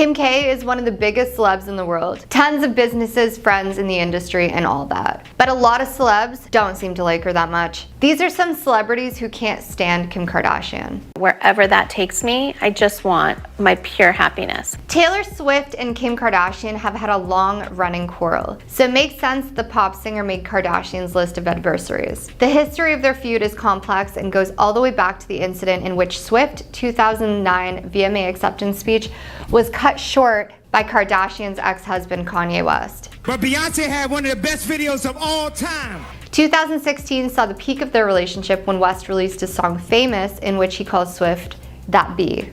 Kim K is one of the biggest celebs in the world. Tons of businesses, friends in the industry, and all that. But a lot of celebs don't seem to like her that much. These are some celebrities who can't stand Kim Kardashian. Wherever that takes me, I just want my pure happiness. Taylor Swift and Kim Kardashian have had a long-running quarrel, so it makes sense the pop singer made Kardashian's list of adversaries. The history of their feud is complex and goes all the way back to the incident in which Swift's 2009 VMA acceptance speech was cut short by Kardashian's ex-husband Kanye West. But Beyonce had one of the best videos of all time. 2016 saw the peak of their relationship when West released his song Famous, in which he calls Swift that B.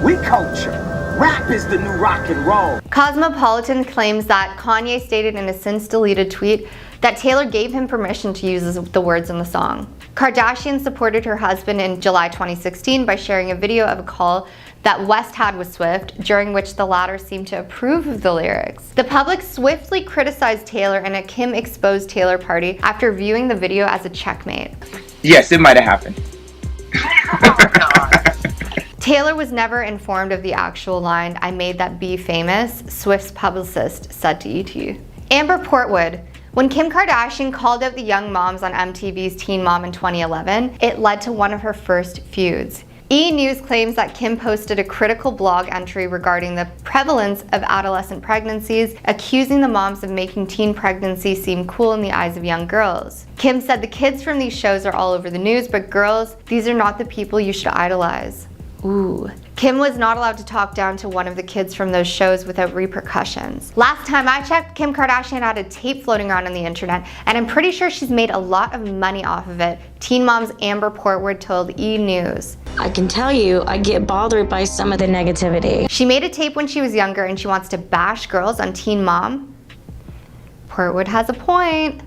We culture. Rap is the new rock and roll. Cosmopolitan claims that Kanye stated in a since-deleted tweet that Taylor gave him permission to use the words in the song. Kardashian supported her husband in July 2016 by sharing a video of a call that West had with Swift, during which the latter seemed to approve of the lyrics. The public swiftly criticized Taylor, and a Kim exposed Taylor party after viewing the video as a checkmate. Yes, it might have happened. Taylor was never informed of the actual line, "I made that B famous," Swift's publicist said to ET. Amber Portwood. When Kim Kardashian called out the young moms on MTV's Teen Mom in 2011, it led to one of her first feuds. E! News claims that Kim posted a critical blog entry regarding the prevalence of adolescent pregnancies, accusing the moms of making teen pregnancy seem cool in the eyes of young girls. Kim said the kids from these shows are all over the news, but girls, these are not the people you should idolize. Ooh. Kim was not allowed to talk down to one of the kids from those shows without repercussions. Last time I checked, Kim Kardashian had a tape floating around on the internet, and I'm pretty sure she's made a lot of money off of it, Teen Mom's Amber Portwood told E! News. I can tell you, I get bothered by some of the negativity. She made a tape when she was younger and she wants to bash girls on Teen Mom. Portwood has a point.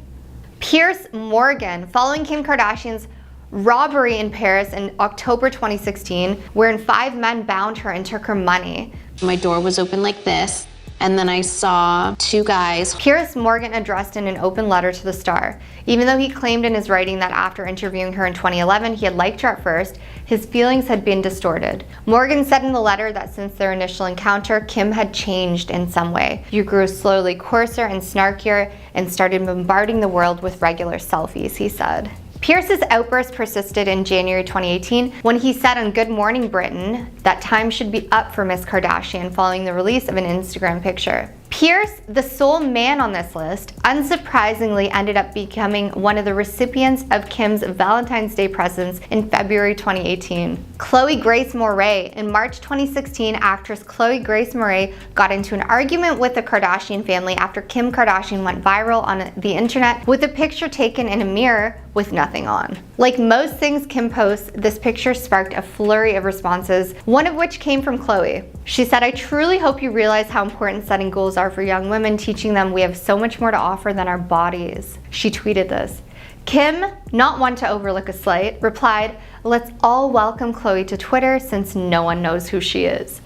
Piers Morgan, following Kim Kardashian's robbery in Paris in October 2016, wherein 5 men bound her and took her money. My door was open like this, and then I saw 2 guys. Piers Morgan addressed in an open letter to the Star. Even though he claimed in his writing that after interviewing her in 2011 he had liked her at first, his feelings had been distorted. Morgan said in the letter that since their initial encounter, Kim had changed in some way. You grew slowly coarser and snarkier and started bombarding the world with regular selfies, he said. Pierce's outburst persisted in January 2018 when he said on Good Morning Britain that time should be up for Miss Kardashian following the release of an Instagram picture. Pierce, the sole man on this list, unsurprisingly ended up becoming one of the recipients of Kim's Valentine's Day presents in February 2018. Chloe Grace Moretz. In March 2016, actress Chloe Grace Moretz got into an argument with the Kardashian family after Kim Kardashian went viral on the internet with a picture taken in a mirror with nothing on. Like most things Kim posts, this picture sparked a flurry of responses, one of which came from Chloe. She said, "I truly hope you realize how important setting goals are for young women, teaching them we have so much more to offer than our bodies." She tweeted this. Kim, not one to overlook a slight, replied, "Let's all welcome Chloe to Twitter since no one knows who she is."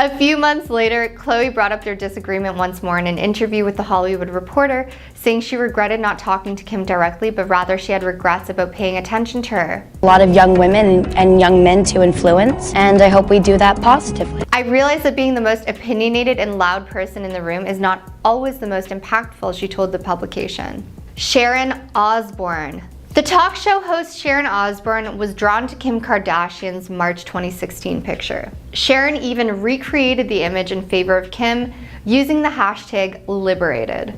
A few months later, Chloe brought up their disagreement once more in an interview with The Hollywood Reporter, saying she regretted not talking to Kim directly, but rather she had regrets about paying attention to her. A lot of young women and young men to influence, and I hope we do that positively. I realize that being the most opinionated and loud person in the room is not always the most impactful, she told the publication. Sharon Osbourne. The talk show host Sharon Osbourne was drawn to Kim Kardashian's March 2016 picture. Sharon even recreated the image in favor of Kim using the hashtag #liberated.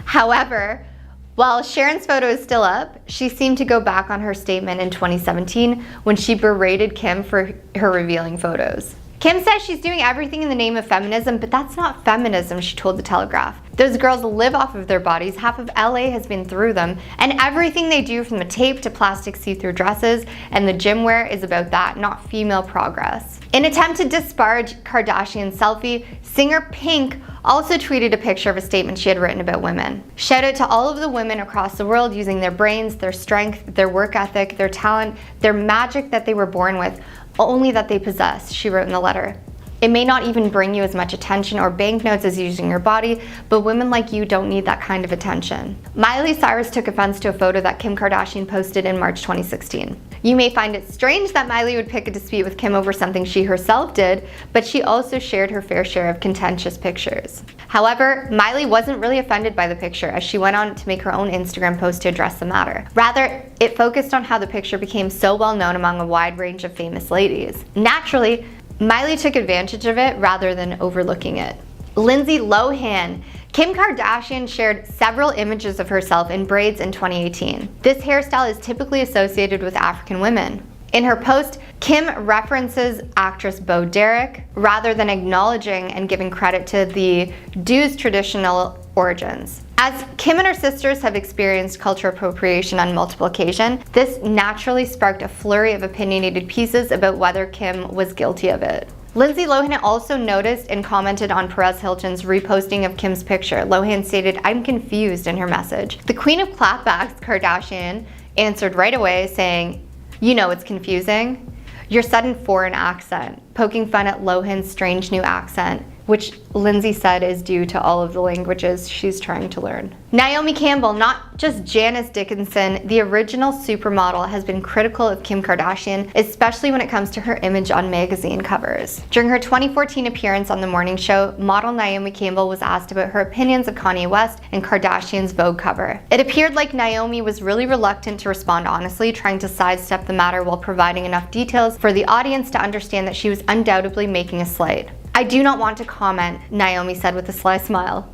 However, while Sharon's photo is still up, she seemed to go back on her statement in 2017 when she berated Kim for her revealing photos. Kim says she's doing everything in the name of feminism, but that's not feminism, she told The Telegraph. Those girls live off of their bodies, half of LA has been through them, and everything they do from the tape to plastic see-through dresses and the gym wear is about that, not female progress. In an attempt to disparage Kardashian's selfie, singer Pink also tweeted a picture of a statement she had written about women. Shout out to all of the women across the world using their brains, their strength, their work ethic, their talent, their magic that they were born with, only that they possess, she wrote in the letter. It may not even bring you as much attention or banknotes as using your body, but women like you don't need that kind of attention. Miley Cyrus took offense to a photo that Kim Kardashian posted in March 2016. You may find it strange that Miley would pick a dispute with Kim over something she herself did, but she also shared her fair share of contentious pictures. However, Miley wasn't really offended by the picture, as she went on to make her own Instagram post to address the matter. Rather, it focused on how the picture became so well known among a wide range of famous ladies. Naturally, Miley took advantage of it rather than overlooking it. Lindsay Lohan. Kim Kardashian shared several images of herself in braids in 2018. This hairstyle is typically associated with African women. In her post, Kim references actress Bo Derek rather than acknowledging and giving credit to the duo's traditional origins. As Kim and her sisters have experienced cultural appropriation on multiple occasions, this naturally sparked a flurry of opinionated pieces about whether Kim was guilty of it. Lindsay Lohan also noticed and commented on Perez Hilton's reposting of Kim's picture. Lohan stated, "I'm confused," in her message. The queen of clapbacks, Kardashian, answered right away saying, "You know it's confusing. Your sudden foreign accent," poking fun at Lohan's strange new accent, which Lindsay said is due to all of the languages she's trying to learn. Naomi Campbell, not just Janice Dickinson, the original supermodel, has been critical of Kim Kardashian, especially when it comes to her image on magazine covers. During her 2014 appearance on The Morning Show, model Naomi Campbell was asked about her opinions of Kanye West and Kardashian's Vogue cover. It appeared like Naomi was really reluctant to respond honestly, trying to sidestep the matter while providing enough details for the audience to understand that she was undoubtedly making a slight. "I do not want to comment," Naomi said with a sly smile.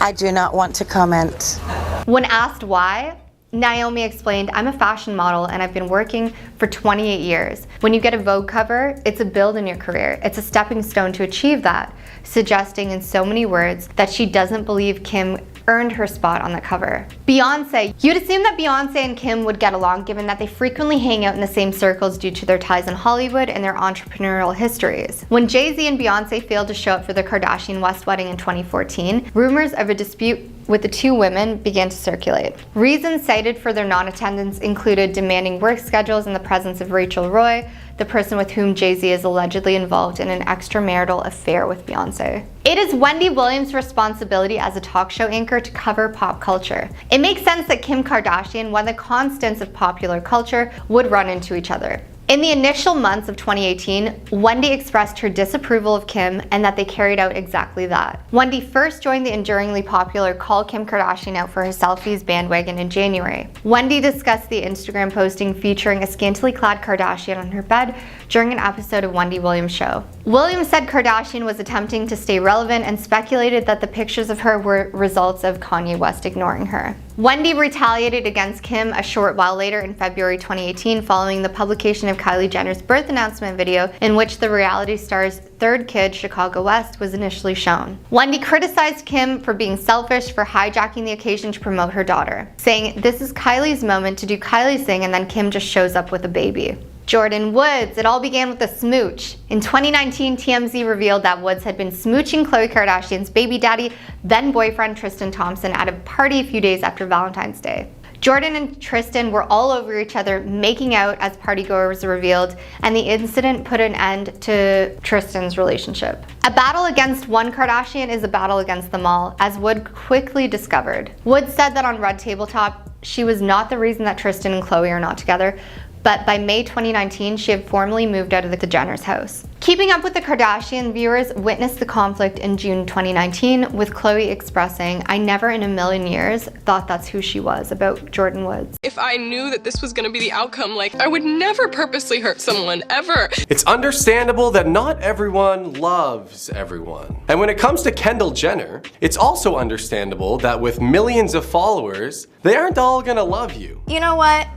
I do not want to comment. When asked why, Naomi explained, "I'm a fashion model and I've been working for 28 years. When you get a Vogue cover, it's a build in your career. It's a stepping stone to achieve that," suggesting in so many words that she doesn't believe Kim earned her spot on the cover. Beyonce. You'd assume that Beyonce and Kim would get along given that they frequently hang out in the same circles due to their ties in Hollywood and their entrepreneurial histories. When Jay-Z and Beyonce failed to show up for the Kardashian West wedding in 2014, rumors of a dispute with the two women began to circulate. Reasons cited for their non-attendance included demanding work schedules in the presence of Rachel Roy, the person with whom Jay-Z is allegedly involved in an extramarital affair with Beyonce. It is Wendy Williams' responsibility as a talk show anchor to cover pop culture. It makes sense that Kim Kardashian, one of the constants of popular culture, would run into each other. In the initial months of 2018, Wendy expressed her disapproval of Kim and that they carried out exactly that. Wendy first joined the enduringly popular Call Kim Kardashian Out for Her Selfies bandwagon in January. Wendy discussed the Instagram posting featuring a scantily clad Kardashian on her bed during an episode of Wendy Williams' show. Williams said Kardashian was attempting to stay relevant and speculated that the pictures of her were results of Kanye West ignoring her. Wendy retaliated against Kim a short while later in February 2018 following the publication of Kylie Jenner's birth announcement video in which the reality star's third kid, Chicago West, was initially shown. Wendy criticized Kim for being selfish for hijacking the occasion to promote her daughter, saying, "This is Kylie's moment to do Kylie's thing," and then Kim just shows up with a baby. Jordyn Woods. It all began with a smooch. In 2019, TMZ revealed that Woods had been smooching Khloe Kardashian's baby daddy, then boyfriend Tristan Thompson, at a party a few days after Valentine's Day. Jordyn and Tristan were all over each other, making out as partygoers revealed, and the incident put an end to Tristan's relationship. A battle against one Kardashian is a battle against them all, as Wood quickly discovered. Wood said that on Red Tabletop, she was not the reason that Tristan and Khloe are not together, but by May 2019, she had formally moved out of the Jenner's house. Keeping Up with the Kardashian viewers witnessed the conflict in June 2019, with Khloe expressing, "I never in a million years thought that's who she was," about Jordyn Woods. If I knew that this was gonna be the outcome, I would never purposely hurt someone, ever. It's understandable that not everyone loves everyone. And when it comes to Kendall Jenner, it's also understandable that with millions of followers, they aren't all gonna love you. You know what?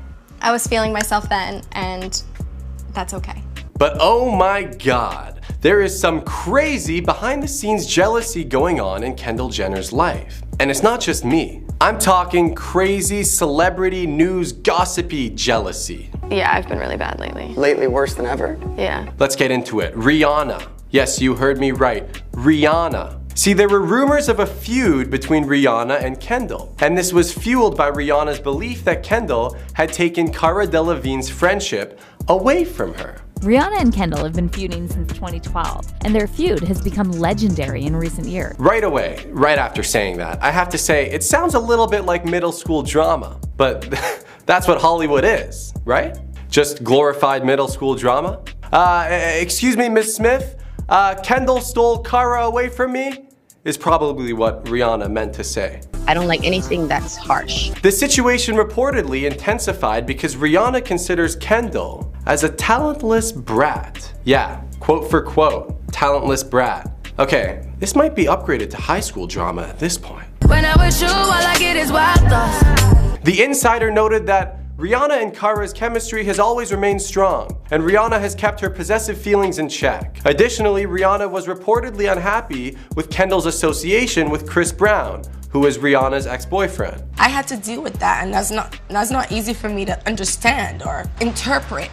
I was feeling myself then, and that's okay. But oh my God, there is some crazy behind the scenes jealousy going on in Kendall Jenner's life. And it's not just me. I'm talking crazy celebrity news gossipy jealousy. Yeah, I've been really bad lately. Lately worse than ever? Yeah. Let's get into it. Rihanna. Yes, you heard me right. Rihanna. See, there were rumors of a feud between Rihanna and Kendall, and this was fueled by Rihanna's belief that Kendall had taken Cara Delevingne's friendship away from her. Rihanna and Kendall have been feuding since 2012, and their feud has become legendary in recent years. Right away, right after saying that, I have to say it sounds a little bit like middle school drama, but that's what Hollywood is, right? Just glorified middle school drama? Excuse me, Miss Smith, Kendall stole Kara away from me? Is probably what Rihanna meant to say. I don't like anything that's harsh. The situation reportedly intensified because Rihanna considers Kendall as a talentless brat. Yeah, quote for quote, talentless brat. Okay, this might be upgraded to high school drama at this point. When I wish you, all I get is wild thoughts. The Insider noted that Rihanna and Kara's chemistry has always remained strong, and Rihanna has kept her possessive feelings in check. Additionally, Rihanna was reportedly unhappy with Kendall's association with Chris Brown, who is Rihanna's ex-boyfriend. I had to deal with that, and that's not easy for me to understand or interpret.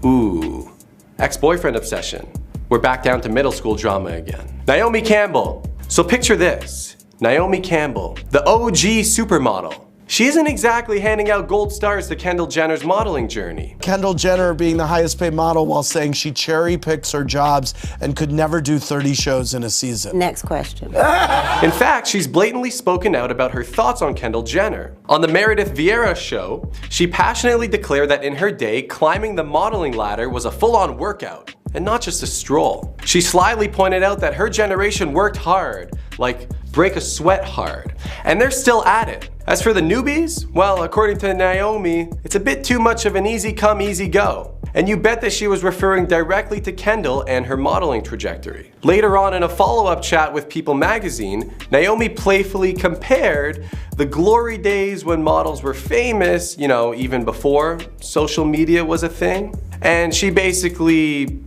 Ooh, ex-boyfriend obsession. We're back down to middle school drama again. Naomi Campbell. So picture this, Naomi Campbell, the OG supermodel. She isn't exactly handing out gold stars to Kendall Jenner's modeling journey. Kendall Jenner being the highest paid model while saying she cherry picks her jobs and could never do 30 shows in a season. Next question. In fact, she's blatantly spoken out about her thoughts on Kendall Jenner. On the Meredith Vieira show, she passionately declared that in her day, climbing the modeling ladder was a full-on workout and not just a stroll. She slyly pointed out that her generation worked hard, like break a sweat hard, and they're still at it. As for the newbies, well, according to Naomi, it's a bit too much of an easy come, easy go. And you bet that she was referring directly to Kendall and her modeling trajectory. Later on in a follow-up chat with People magazine, Naomi playfully compared the glory days when models were famous, you know, even before social media was a thing. And she basically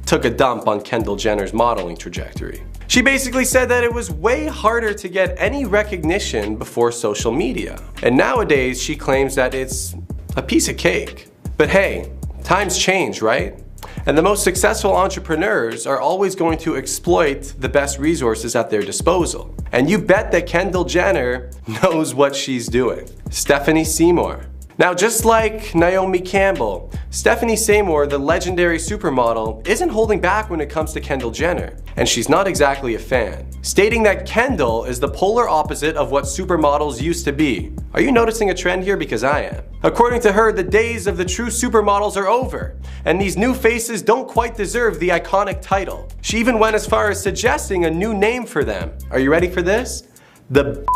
took a dump on Kendall Jenner's modeling trajectory. She basically said that it was way harder to get any recognition before social media. And nowadays, she claims that it's a piece of cake. But hey, times change, right? And the most successful entrepreneurs are always going to exploit the best resources at their disposal. And you bet that Kendall Jenner knows what she's doing. Stephanie Seymour. Now, just like Naomi Campbell, Stephanie Seymour, the legendary supermodel, isn't holding back when it comes to Kendall Jenner, and she's not exactly a fan, stating that Kendall is the polar opposite of what supermodels used to be. Are you noticing a trend here? Because I am. According to her, the days of the true supermodels are over, and these new faces don't quite deserve the iconic title. She even went as far as suggesting a new name for them. Are you ready for this? The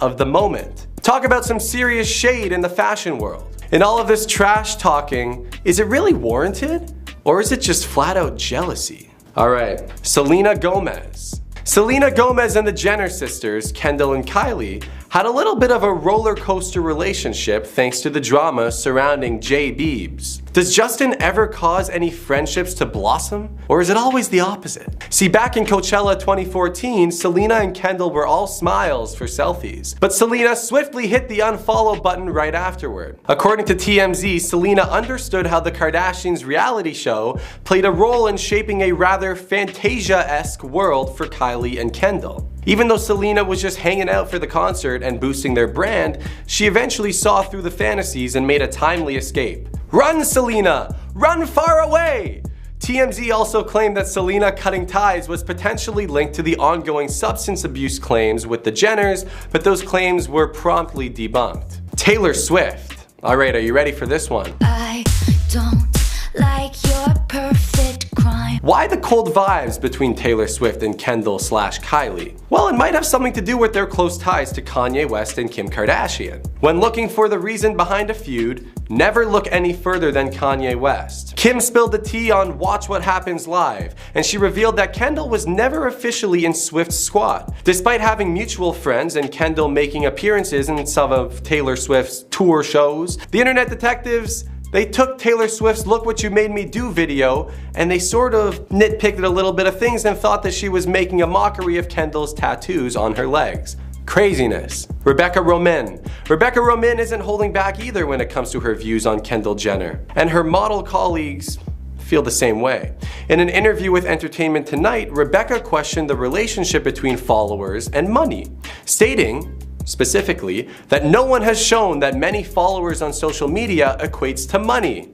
of the moment. Talk about some serious shade in the fashion world. In all of this trash talking, is it really warranted? Or is it just flat out jealousy? Alright, Selena Gomez. Selena Gomez and the Jenner sisters, Kendall and Kylie, had a little bit of a roller coaster relationship thanks to the drama surrounding Jay Biebs. Does Justin ever cause any friendships to blossom? Or is it always the opposite? See, back in Coachella 2014, Selena and Kendall were all smiles for selfies. But Selena swiftly hit the unfollow button right afterward. According to TMZ, Selena understood how the Kardashians reality show played a role in shaping a rather Fantasia-esque world for Kylie and Kendall. Even though Selena was just hanging out for the concert and boosting their brand, she eventually saw through the fantasies and made a timely escape. Run, Selena! Run far away! TMZ also claimed that Selena cutting ties was potentially linked to the ongoing substance abuse claims with the Jenners, but those claims were promptly debunked. Taylor Swift. Alright, are you ready for this one? I don't like your perfect crime. Why the cold vibes between Taylor Swift and Kendall/Kylie? Well, it might have something to do with their close ties to Kanye West and Kim Kardashian. When looking for the reason behind a feud, never look any further than Kanye West. Kim spilled the tea on Watch What Happens Live, and she revealed that Kendall was never officially in Swift's squad. Despite having mutual friends and Kendall making appearances in some of Taylor Swift's tour shows, the internet detectives, they took Taylor Swift's Look What You Made Me Do video and they sort of nitpicked a little bit of things and thought that she was making a mockery of Kendall's tattoos on her legs. Craziness. Rebecca Romain. Rebecca Romain isn't holding back either when it comes to her views on Kendall Jenner. And her model colleagues feel the same way. In an interview with Entertainment Tonight, Rebecca questioned the relationship between followers and money, stating, specifically, that no one has shown that many followers on social media equates to money.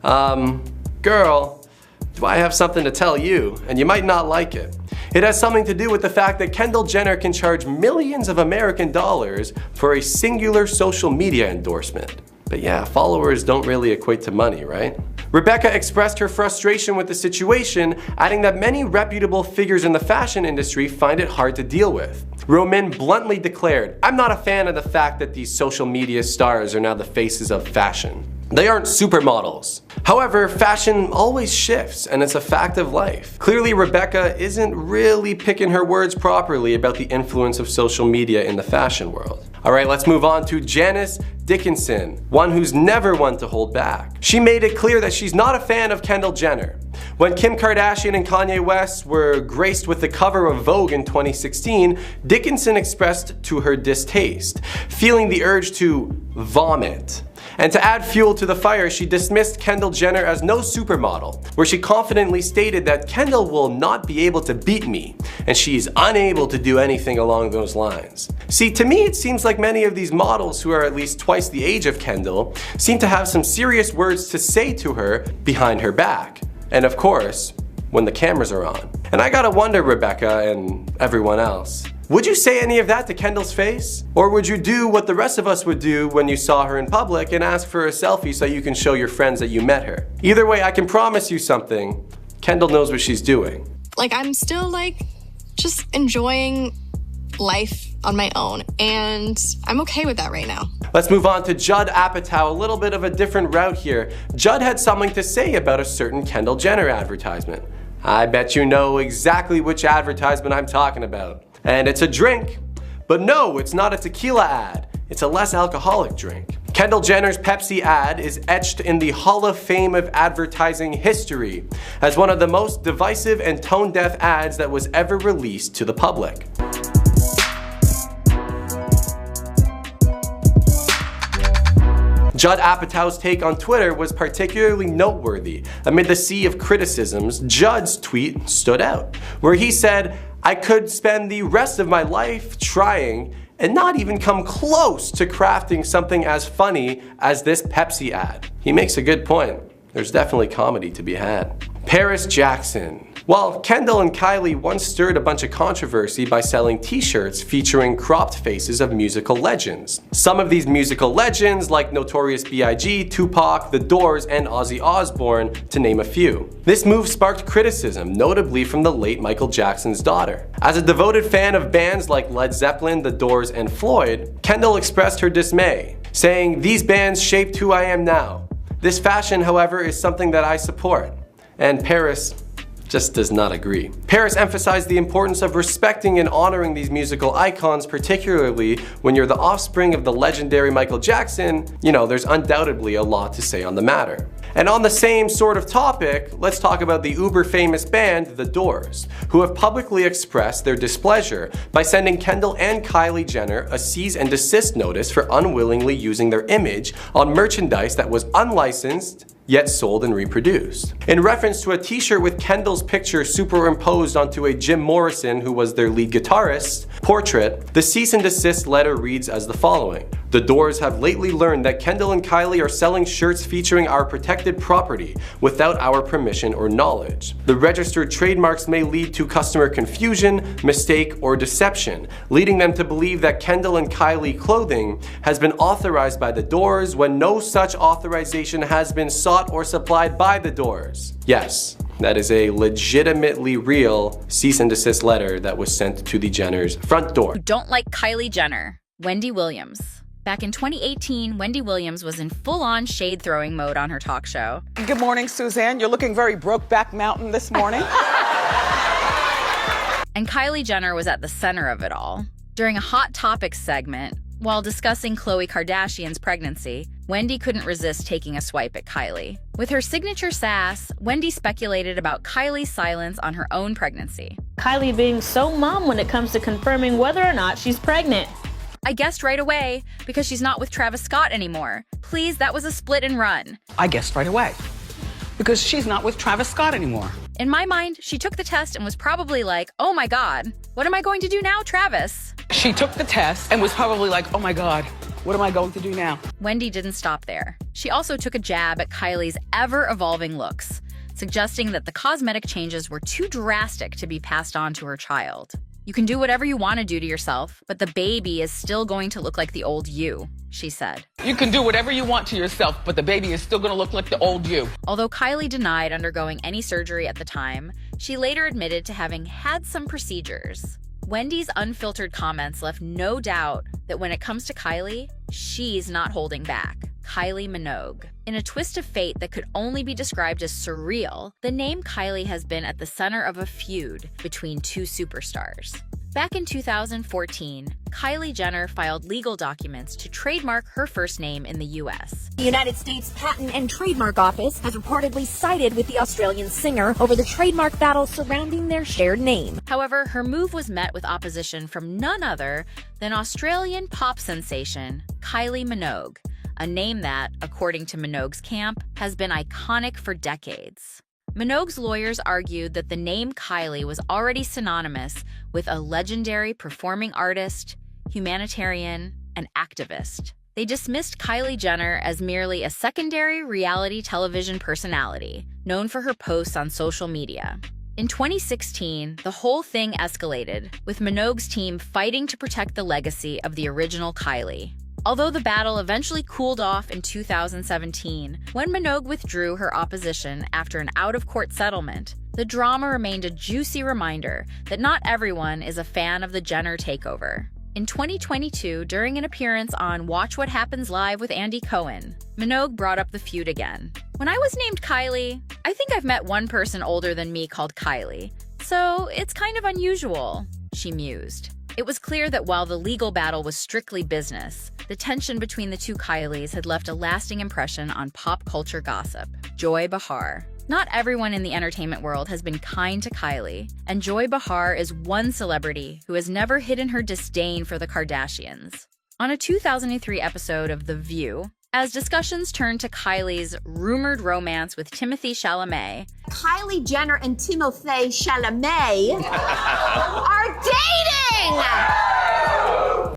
Girl, do I have something to tell you, and you might not like it. It has something to do with the fact that Kendall Jenner can charge millions of American dollars for a singular social media endorsement. But yeah, followers don't really equate to money, right? Rebecca expressed her frustration with the situation, adding that many reputable figures in the fashion industry find it hard to deal with. Roman bluntly declared, "I'm not a fan of the fact that these social media stars are now the faces of fashion. They aren't supermodels. However, fashion always shifts, and it's a fact of life." Clearly, Rebecca isn't really picking her words properly about the influence of social media in the fashion world. Alright, let's move on to Janice Dickinson, one who's never one to hold back. She made it clear that she's not a fan of Kendall Jenner. When Kim Kardashian and Kanye West were graced with the cover of Vogue in 2016, Dickinson expressed to her distaste, feeling the urge to vomit. And to add fuel to the fire, she dismissed Kendall Jenner as no supermodel, where she confidently stated that Kendall will not be able to beat me, and she is unable to do anything along those lines. See, to me it seems like many of these models who are at least twice the age of Kendall seem to have some serious words to say to her behind her back. And of course, when the cameras are on. And I gotta wonder, Rebecca and everyone else, would you say any of that to Kendall's face? Or would you do what the rest of us would do when you saw her in public and ask for a selfie so you can show your friends that you met her? Either way, I can promise you something. Kendall knows what she's doing. Like, I'm still just enjoying life on my own, and I'm okay with that right now. Let's move on to Judd Apatow, a little bit of a different route here. Judd had something to say about a certain Kendall Jenner advertisement. I bet you know exactly which advertisement I'm talking about. And it's a drink. But no, it's not a tequila ad. It's a less alcoholic drink. Kendall Jenner's Pepsi ad is etched in the Hall of Fame of advertising history as one of the most divisive and tone-deaf ads that was ever released to the public. Judd Apatow's take on Twitter was particularly noteworthy. Amid the sea of criticisms, Judd's tweet stood out, where he said, "I could spend the rest of my life trying and not even come close to crafting something as funny as this Pepsi ad." He makes a good point. There's definitely comedy to be had. Paris Jackson. While Kendall and Kylie once stirred a bunch of controversy by selling t-shirts featuring cropped faces of musical legends. Some of these musical legends, like Notorious B.I.G., Tupac, The Doors, and Ozzy Osbourne, to name a few. This move sparked criticism, notably from the late Michael Jackson's daughter. As a devoted fan of bands like Led Zeppelin, The Doors, and Floyd, Kendall expressed her dismay, saying, "These bands shaped who I am now. This fashion, however, is something that I support." And Paris just does not agree. Paris emphasized the importance of respecting and honoring these musical icons, particularly when you're the offspring of the legendary Michael Jackson. You know, there's undoubtedly a lot to say on the matter. And on the same sort of topic, let's talk about the uber famous band, The Doors, who have publicly expressed their displeasure by sending Kendall and Kylie Jenner a cease and desist notice for unwillingly using their image on merchandise that was unlicensed yet sold and reproduced. In reference to a t-shirt with Kendall's picture superimposed onto a Jim Morrison, who was their lead guitarist, portrait, the cease and desist letter reads as the following: "The Doors have lately learned that Kendall and Kylie are selling shirts featuring our protected property without our permission or knowledge. The registered trademarks may lead to customer confusion, mistake, or deception, leading them to believe that Kendall and Kylie clothing has been authorized by The Doors when no such authorization has been sought or supplied by The Doors." Yes, that is a legitimately real cease and desist letter that was sent to the Jenners' front door. Don't like Kylie Jenner. Wendy Williams. Back in 2018, Wendy Williams was in full-on shade-throwing mode on her talk show. Good morning, Suzanne. You're looking very Brokeback Mountain this morning. And Kylie Jenner was at the center of it all. During a Hot Topics segment, while discussing Khloe Kardashian's pregnancy, Wendy couldn't resist taking a swipe at Kylie. With her signature sass, Wendy speculated about Kylie's silence on her own pregnancy. Kylie being so mum when it comes to confirming whether or not she's pregnant. I guessed right away, because she's not with Travis Scott anymore. Please, that was a split and run. I guessed right away, because she's not with Travis Scott anymore. In my mind, she took the test and was probably like, "Oh my God, what am I going to do now, Travis?" She took the test and was probably like, "Oh my God, what am I going to do now?" Wendy didn't stop there. She also took a jab at Kylie's ever-evolving looks. suggesting that the cosmetic changes were too drastic to be passed on to her child. "You can do whatever you want to do to yourself, but the baby is still going to look like the old you," she said. You can do whatever you want to yourself, but the baby is still going to look like the old you. Although Kylie denied undergoing any surgery at the time, she later admitted to having had some procedures. Wendy's unfiltered comments left no doubt that when it comes to Kylie, she's not holding back. Kylie Minogue. In a twist of fate that could only be described as surreal, the name Kylie has been at the center of a feud between two superstars. Back in 2014, Kylie Jenner filed legal documents to trademark her first name in the US. The United States Patent and Trademark Office has reportedly sided with the Australian singer over the trademark battle surrounding their shared name. However, her move was met with opposition from none other than Australian pop sensation Kylie Minogue, a name that, according to Minogue's camp, has been iconic for decades. Minogue's lawyers argued that the name Kylie was already synonymous with a legendary performing artist, humanitarian, and activist. They dismissed Kylie Jenner as merely a secondary reality television personality, known for her posts on social media. In 2016, the whole thing escalated, with Minogue's team fighting to protect the legacy of the original Kylie. Although the battle eventually cooled off in 2017, when Minogue withdrew her opposition after an out-of-court settlement, the drama remained a juicy reminder that not everyone is a fan of the Jenner takeover. In 2022, during an appearance on Watch What Happens Live with Andy Cohen, Minogue brought up the feud again. "When I was named Kylie, I think I've met one person older than me called Kylie, so it's kind of unusual," she mused. It was clear that while the legal battle was strictly business, the tension between the two Kylies had left a lasting impression on pop culture gossip. Joy Behar. Not everyone in the entertainment world has been kind to Kylie, and Joy Behar is one celebrity who has never hidden her disdain for the Kardashians. On a 2003 episode of The View, as discussions turned to Kylie's rumored romance with Timothée Chalamet, Kylie Jenner and Timothée Chalamet are dating!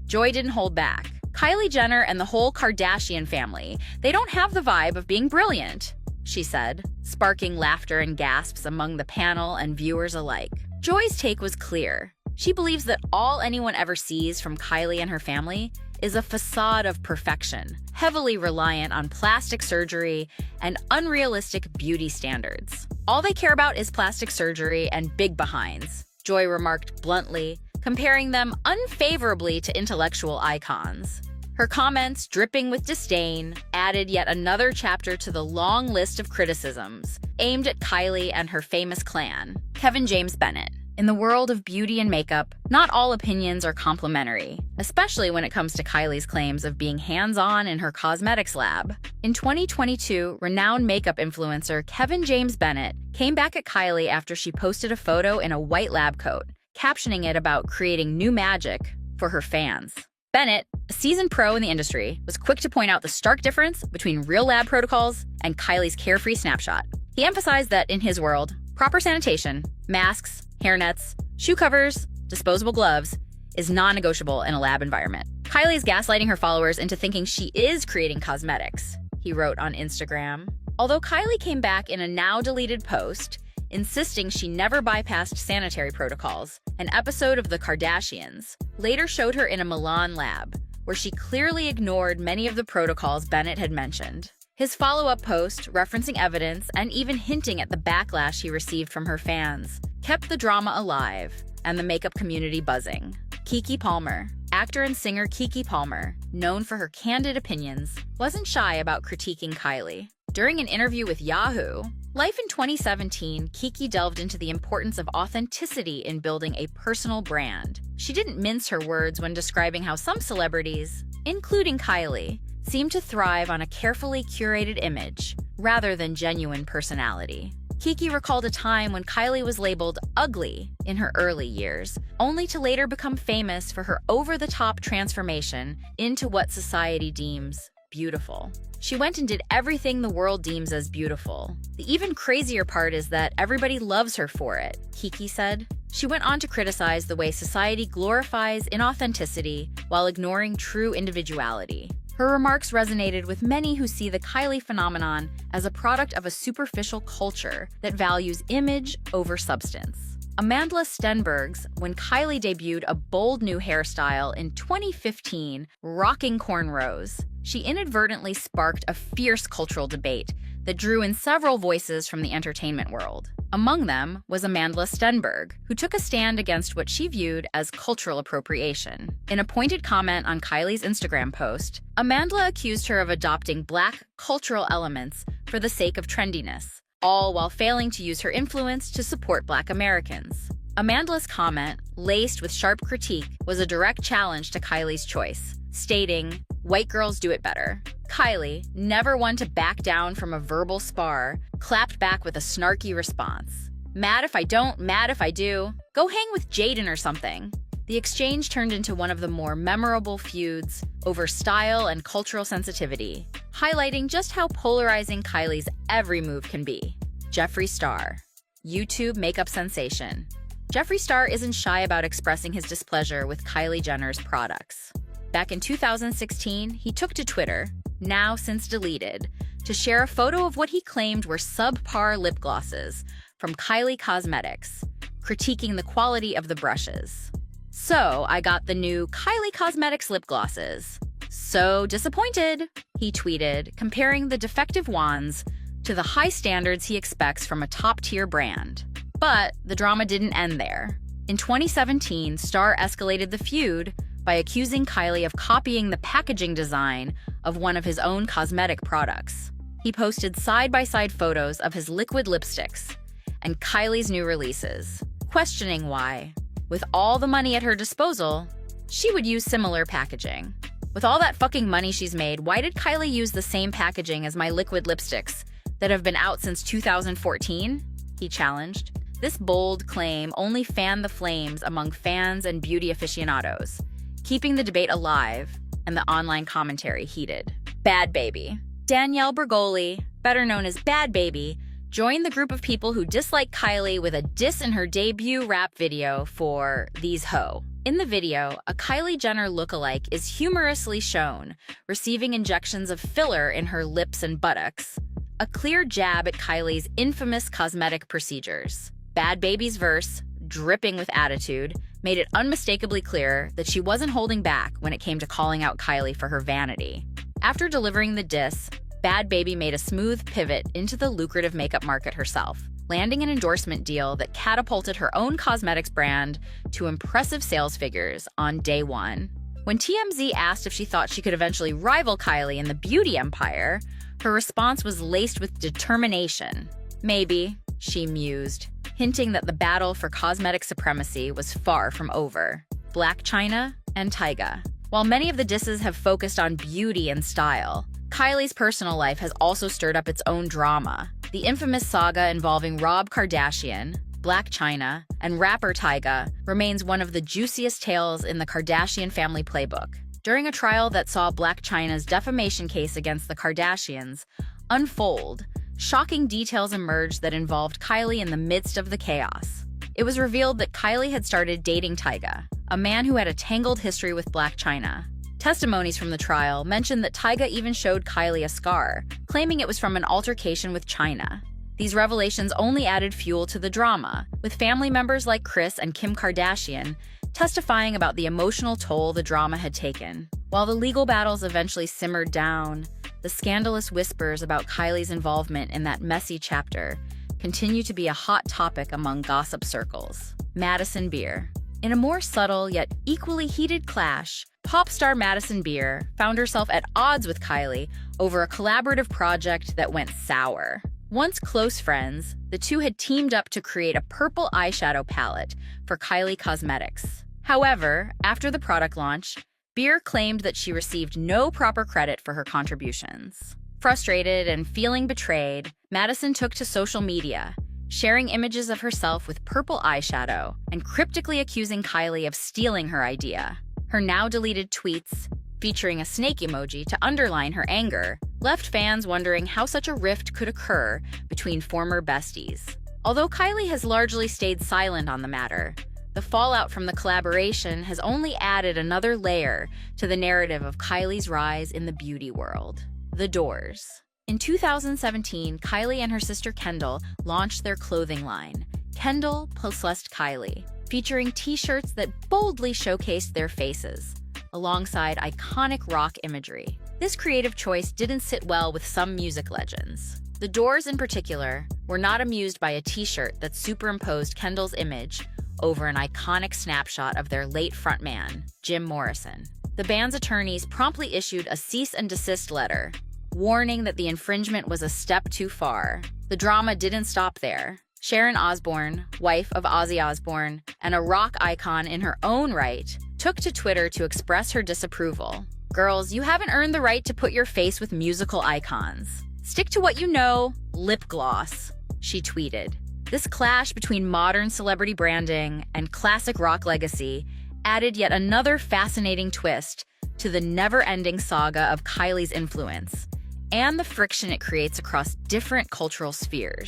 Joy didn't hold back. "Kylie Jenner and the whole Kardashian family, they don't have the vibe of being brilliant," she said, sparking laughter and gasps among the panel and viewers alike. Joy's take was clear. She believes that all anyone ever sees from Kylie and her family is a facade of perfection, heavily reliant on plastic surgery and unrealistic beauty standards. "All they care about is plastic surgery and big behinds," Joy remarked bluntly, comparing them unfavorably to intellectual icons. Her comments, dripping with disdain, added yet another chapter to the long list of criticisms aimed at Kylie and her famous clan. Kevin James Bennett. In the world of beauty and makeup, not all opinions are complimentary, especially when it comes to Kylie's claims of being hands-on in her cosmetics lab. In 2022, renowned makeup influencer Kevin James Bennett came back at Kylie after she posted a photo in a white lab coat, captioning it about creating new magic for her fans. Bennett, a seasoned pro in the industry, was quick to point out the stark difference between real lab protocols and Kylie's carefree snapshot. He emphasized that in his world, proper sanitation, masks, hairnets, shoe covers, disposable gloves, is non-negotiable in a lab environment. Kylie is gaslighting her followers into thinking she is creating cosmetics, he wrote on Instagram. Although Kylie came back in a now-deleted post, insisting she never bypassed sanitary protocols, an episode of The Kardashians later showed her in a Milan lab, where she clearly ignored many of the protocols Bennett had mentioned. His follow-up post, referencing evidence and even hinting at the backlash he received from her fans, kept the drama alive and the makeup community buzzing. Keke Palmer. Actor and singer Keke Palmer, known for her candid opinions, wasn't shy about critiquing Kylie. During an interview with Yahoo! Life in 2017, Keke delved into the importance of authenticity in building a personal brand. She didn't mince her words when describing how some celebrities, including Kylie, seem to thrive on a carefully curated image, rather than genuine personality. Keke recalled a time when Kylie was labeled ugly in her early years, only to later become famous for her over-the-top transformation into what society deems beautiful. She went and did everything the world deems as beautiful. The even crazier part is that everybody loves her for it, Keke said. She went on to criticize the way society glorifies inauthenticity while ignoring true individuality. Her remarks resonated with many who see the Kylie phenomenon as a product of a superficial culture that values image over substance. Amanda Stenberg's When Kylie debuted a bold new hairstyle in 2015, rocking cornrows, she inadvertently sparked a fierce cultural debate that drew in several voices from the entertainment world. Among them was Amanda Stenberg, who took a stand against what she viewed as cultural appropriation. In a pointed comment on Kylie's Instagram post, Amanda accused her of adopting Black cultural elements for the sake of trendiness, all while failing to use her influence to support Black Americans. Amanda's comment, laced with sharp critique, was a direct challenge to Kylie's choice, stating, "White girls do it better." Kylie, never one to back down from a verbal spar, clapped back with a snarky response. "Mad if I don't, mad if I do. Go hang with Jaden or something." The exchange turned into one of the more memorable feuds over style and cultural sensitivity, highlighting just how polarizing Kylie's every move can be. Jeffree Star, YouTube makeup sensation. Jeffree Star isn't shy about expressing his displeasure with Kylie Jenner's products. Back in 2016, he took to Twitter, now since deleted, to share a photo of what he claimed were subpar lip glosses from Kylie Cosmetics, critiquing the quality of the brushes. "So I got the new Kylie Cosmetics lip glosses. So disappointed," he tweeted, comparing the defective wands to the high standards he expects from a top-tier brand. But the drama didn't end there. In 2017, Star escalated the feud by accusing Kylie of copying the packaging design of one of his own cosmetic products. He posted side-by-side photos of his liquid lipsticks and Kylie's new releases, questioning why, with all the money at her disposal, she would use similar packaging. "With all that fucking money she's made, why did Kylie use the same packaging as my liquid lipsticks that have been out since 2014? He challenged. This bold claim only fanned the flames among fans and beauty aficionados, keeping the debate alive and the online commentary heated. Bad Baby. Danielle Bergoli, better known as Bad Baby, joined the group of people who dislike Kylie with a diss in her debut rap video for These Ho. In the video, a Kylie Jenner lookalike is humorously shown, receiving injections of filler in her lips and buttocks, a clear jab at Kylie's infamous cosmetic procedures. Bad Baby's verse, dripping with attitude, made it unmistakably clear that she wasn't holding back when it came to calling out Kylie for her vanity. After delivering the diss, Bad Baby made a smooth pivot into the lucrative makeup market herself, landing an endorsement deal that catapulted her own cosmetics brand to impressive sales figures on day one. When TMZ asked if she thought she could eventually rival Kylie in the beauty empire, her response was laced with determination. Maybe, she mused, hinting that the battle for cosmetic supremacy was far from over. Blac Chyna and Tyga. While many of the disses have focused on beauty and style, Kylie's personal life has also stirred up its own drama. The infamous saga involving Rob Kardashian, Blac Chyna, and rapper Tyga remains one of the juiciest tales in the Kardashian family playbook. During a trial that saw Blac Chyna's defamation case against the Kardashians unfold, shocking details emerged that involved Kylie in the midst of the chaos. It was revealed that Kylie had started dating Tyga, a man who had a tangled history with Blac Chyna. Testimonies from the trial mentioned that Tyga even showed Kylie a scar, claiming it was from an altercation with Chyna. These revelations only added fuel to the drama, with family members like Kris and Kim Kardashian testifying about the emotional toll the drama had taken. While the legal battles eventually simmered down, the scandalous whispers about Kylie's involvement in that messy chapter continue to be a hot topic among gossip circles. Madison Beer. In a more subtle yet equally heated clash, pop star Madison Beer found herself at odds with Kylie over a collaborative project that went sour. Once close friends, the two had teamed up to create a purple eyeshadow palette for Kylie Cosmetics. However, after the product launch, Beer claimed that she received no proper credit for her contributions. Frustrated and feeling betrayed, Madison took to social media, sharing images of herself with purple eyeshadow and cryptically accusing Kylie of stealing her idea. Her now-deleted tweets, featuring a snake emoji to underline her anger, left fans wondering how such a rift could occur between former besties. Although Kylie has largely stayed silent on the matter, The fallout from the collaboration has only added another layer to the narrative of Kylie's rise in the beauty world. The Doors. In 2017, Kylie and her sister Kendall launched their clothing line, Kendall + Kylie, featuring t-shirts that boldly showcased their faces, alongside iconic rock imagery. This creative choice didn't sit well with some music legends. The Doors, in particular, were not amused by a t-shirt that superimposed Kendall's image over an iconic snapshot of their late frontman, Jim Morrison. The band's attorneys promptly issued a cease and desist letter, warning that the infringement was a step too far. The drama didn't stop there. Sharon Osbourne, wife of Ozzy Osbourne, and a rock icon in her own right, took to Twitter to express her disapproval. "Girls, you haven't earned the right to put your face with musical icons. Stick to what you know, lip gloss," she tweeted. This clash between modern celebrity branding and classic rock legacy added yet another fascinating twist to the never-ending saga of Kylie's influence and the friction it creates across different cultural spheres.